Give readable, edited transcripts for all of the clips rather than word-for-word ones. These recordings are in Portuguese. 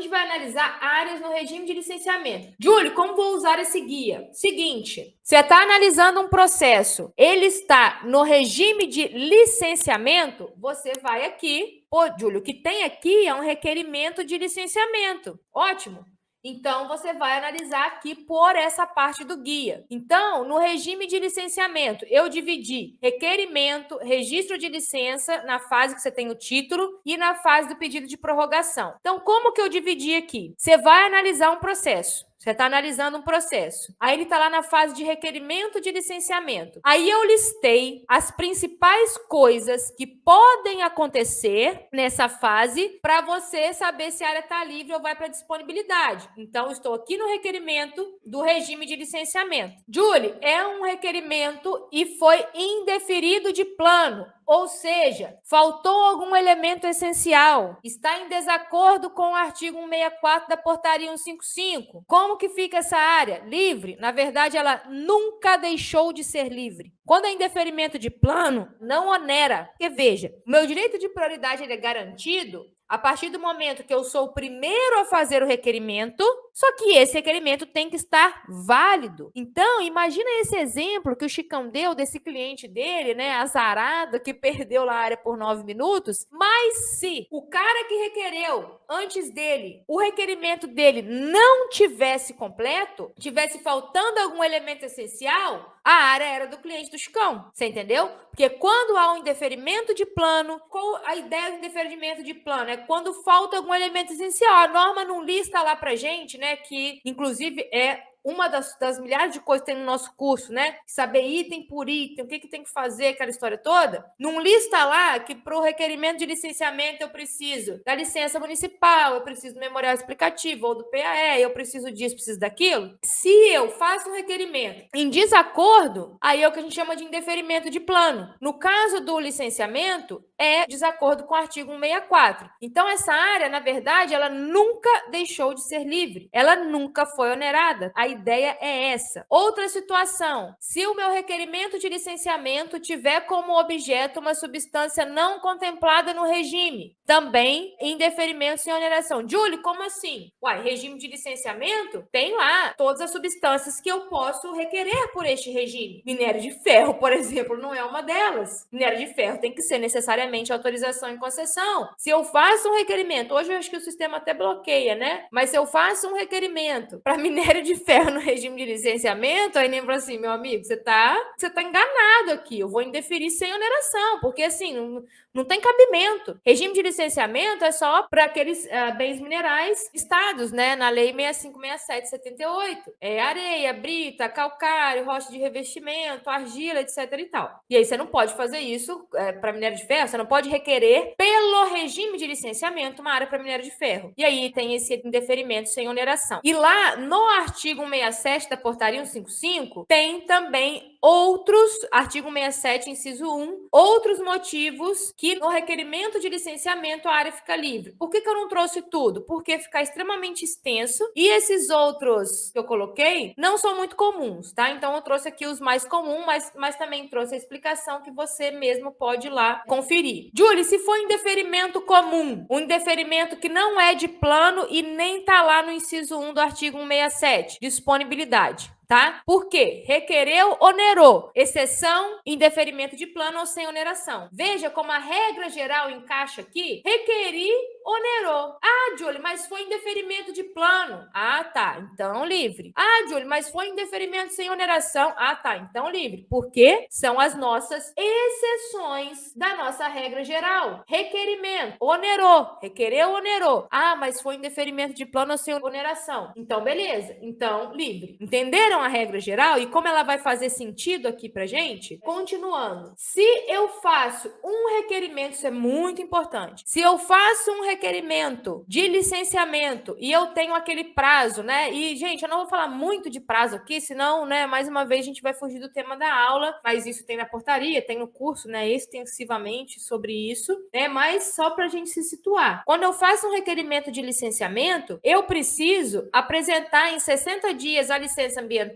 gente vai analisar áreas no regime de licenciamento. Júlio, como vou usar esse guia? Seguinte, você está analisando um processo, ele está no regime de licenciamento, você vai aqui, pô, Júlio, o que tem aqui é um requerimento de licenciamento. Ótimo. Então, você vai analisar aqui por essa parte do guia. Então, no regime de licenciamento, eu dividi requerimento, registro de licença, na fase que você tem o título, e na fase do pedido de prorrogação. Então, como que eu dividi aqui? Você vai analisar um processo. Você está analisando um processo. Aí ele está lá na fase de requerimento de licenciamento. Aí eu listei as principais coisas que podem acontecer nessa fase para você saber se a área está livre ou vai para disponibilidade. Então, estou aqui no requerimento do regime de licenciamento. Julie, é um requerimento e foi indeferido de plano. Ou seja, faltou algum elemento essencial, está em desacordo com o artigo 164 da portaria 155. Como que fica essa área? Livre? Na verdade, ela nunca deixou de ser livre. Quando é indeferimento de plano, não onera. Porque veja, o meu direito de prioridade ele é garantido a partir do momento que eu sou o primeiro a fazer o requerimento, só que esse requerimento tem que estar válido. Então, imagina esse exemplo que o Chicão deu desse cliente dele, né, azarado, que perdeu lá a área por 9 minutos. Mas se o cara que requereu antes dele, o requerimento dele não tivesse completo, tivesse faltando algum elemento essencial, a área era do cliente do Chicão. Você entendeu? Porque quando há um indeferimento de plano, qual a ideia do indeferimento de plano? É quando falta algum elemento essencial. A norma não lista lá pra gente, né? Que, inclusive, é uma das milhares de coisas que tem no nosso curso, né? Saber item por item, o que tem que fazer, aquela história toda. Não lista lá que para o requerimento de licenciamento eu preciso da licença municipal, eu preciso do memorial explicativo ou do PAE, eu preciso disso, preciso daquilo. Se eu faço um requerimento em desacordo, aí é o que a gente chama de indeferimento de plano. No caso do licenciamento, é desacordo com o artigo 164. Então, essa área, na verdade, ela nunca deixou de ser livre. Ela nunca foi onerada. A ideia é essa. Outra situação, se o meu requerimento de licenciamento tiver como objeto uma substância não contemplada no regime, também indeferimento sem oneração. Júlio, como assim? Uai, regime de licenciamento tem lá todas as substâncias que eu posso requerer por este regime. Minério de ferro, por exemplo, não é uma delas. Minério de ferro tem que ser necessariamente autorização em concessão. Se eu faço um requerimento, hoje eu acho que o sistema até bloqueia, né? Mas se eu faço um requerimento para minério de ferro no regime de licenciamento, aí lembra assim, meu amigo, você tá enganado aqui, eu vou indeferir sem oneração, porque assim, não tem cabimento. Regime de licenciamento é só para aqueles bens minerais listados, né, na lei 6567/78. É areia, brita, calcário, rocha de revestimento, argila, etc e tal. E aí você não pode fazer isso para minério de ferro, você não pode requerer pelo regime de licenciamento uma área para minério de ferro. E aí tem esse indeferimento sem oneração. E lá no artigo 167 da portaria 155, tem também outros, artigo 67, inciso 1, outros motivos que no requerimento de licenciamento a área fica livre. Por que eu não trouxe tudo? Porque fica extremamente extenso e esses outros que eu coloquei não são muito comuns, tá? Então eu trouxe aqui os mais comuns, mas também trouxe a explicação que você mesmo pode ir lá conferir. Julie, se for indeferimento comum, um indeferimento que não é de plano e nem tá lá no inciso 1 do artigo 167, disponibilidade. Tá? Por quê? Requereu, onerou. Exceção, indeferimento de plano ou sem oneração. Veja como a regra geral encaixa aqui. Requeri, onerou. Ah, Julie, mas foi indeferimento de plano. Ah, tá. Então, livre. Ah, Julie, mas foi indeferimento sem oneração. Ah, tá. Então, livre. Porque são as nossas exceções da nossa regra geral. Requerimento, onerou. Requereu, onerou. Ah, mas foi indeferimento de plano ou sem oneração. Então, beleza. Então, livre. Entenderam a regra geral e como ela vai fazer sentido aqui pra gente? Continuando. Se eu faço um requerimento, isso é muito importante. Se eu faço um requerimento de licenciamento e eu tenho aquele prazo, né? E, gente, eu não vou falar muito de prazo aqui, senão, né, mais uma vez a gente vai fugir do tema da aula, mas isso tem na portaria, tem no curso, né, extensivamente sobre isso, né? Mas só pra gente se situar. Quando eu faço um requerimento de licenciamento, eu preciso apresentar em 60 dias a licença ambiental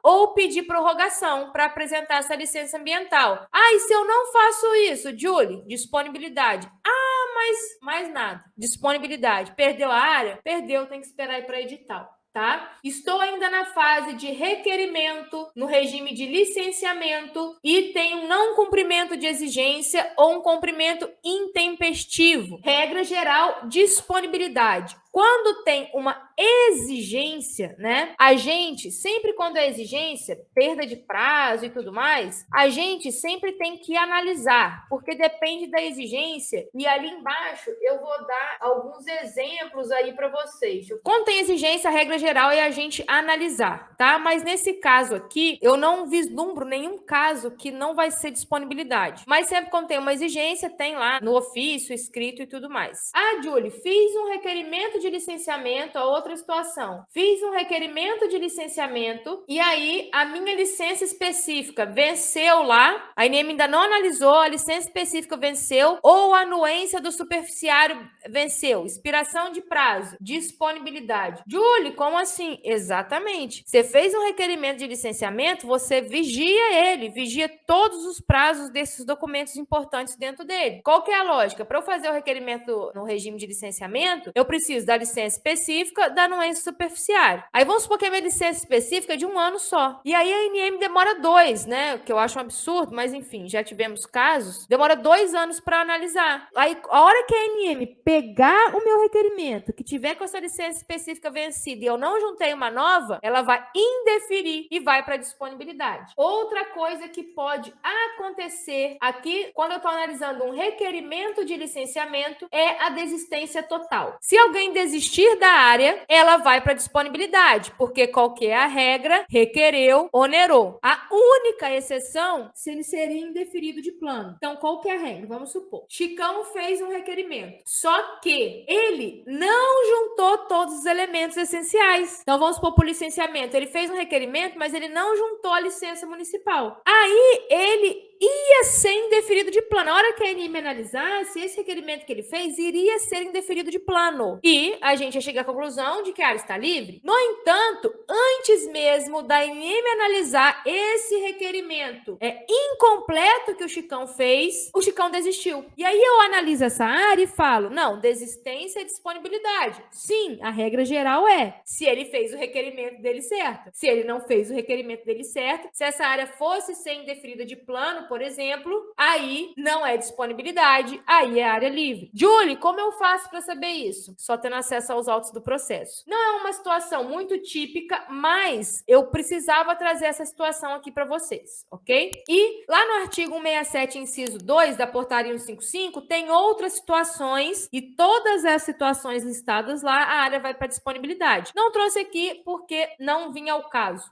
ou pedir prorrogação para apresentar essa licença ambiental. Ah, e se eu não faço isso, Julie? Disponibilidade. Ah, mais nada. Disponibilidade. Perdeu a área? Perdeu, tem que esperar ir para edital. Tá? Estou ainda na fase de requerimento, no regime de licenciamento e tem um não cumprimento de exigência ou um cumprimento intempestivo. Regra geral, disponibilidade. Quando tem uma exigência, né? A gente, sempre quando é exigência, perda de prazo e tudo mais, a gente sempre tem que analisar, porque depende da exigência. E ali embaixo eu vou dar alguns exemplos aí para vocês. Quando tem exigência, a regra geral é a gente analisar, tá? Mas nesse caso aqui, eu não vislumbro nenhum caso que não vai ser disponibilidade. Mas sempre quando tem uma exigência, tem lá no ofício, escrito e tudo mais. Ah, Julie, fiz um requerimento de licenciamento, a outra situação. Fiz um requerimento de licenciamento e aí a minha licença específica venceu lá, a INEM ainda não analisou, a licença específica venceu ou a anuência do superficiário venceu, expiração de prazo, disponibilidade. Julie, como assim? Exatamente. Você fez um requerimento de licenciamento, você vigia ele, vigia todos os prazos desses documentos importantes dentro dele. Qual que é a lógica? Para eu fazer o requerimento no regime de licenciamento, eu preciso da licença específica da anuência superficiária. Aí vamos supor que a minha licença específica é de 1 ano só. E aí a ANM demora 2, né? Que eu acho um absurdo, mas enfim, já tivemos casos. Demora 2 anos para analisar. Aí a hora que a ANM pegar o meu requerimento, que tiver com essa licença específica vencida e eu não juntei uma nova, ela vai indeferir e vai para disponibilidade. Outra coisa que pode acontecer aqui, quando eu estou analisando um requerimento de licenciamento, é a desistência total. Se alguém desistir da área, ela vai para disponibilidade, porque qual que é a regra? Requereu, onerou. A única exceção, se ele seria indeferido de plano. Então, qual que é a regra? Vamos supor. Chicão fez um requerimento, só que ele não juntou todos os elementos essenciais. Então, vamos supor por licenciamento. Ele fez um requerimento, mas ele não juntou a licença municipal. Aí, ele ia ser indeferido de plano. Na hora que a ANM analisasse, esse requerimento que ele fez iria ser indeferido de plano. E a gente ia chegar à conclusão de que a área está livre. No entanto, antes mesmo da ANM analisar esse requerimento incompleto que o Chicão fez, o Chicão desistiu. E aí eu analiso essa área e falo, não, desistência e disponibilidade. Sim, a regra geral é, se ele fez o requerimento dele certo. Se ele não fez o requerimento dele certo, se essa área fosse ser indeferida de plano, por exemplo, aí não é disponibilidade, aí é área livre. Julie, como eu faço para saber isso? Só tendo acesso aos autos do processo. Não é uma situação muito típica, mas eu precisava trazer essa situação aqui para vocês, ok? E lá no artigo 167, inciso 2 da portaria 155, tem outras situações e todas as situações listadas lá, a área vai para disponibilidade. Não trouxe aqui porque não vinha ao caso.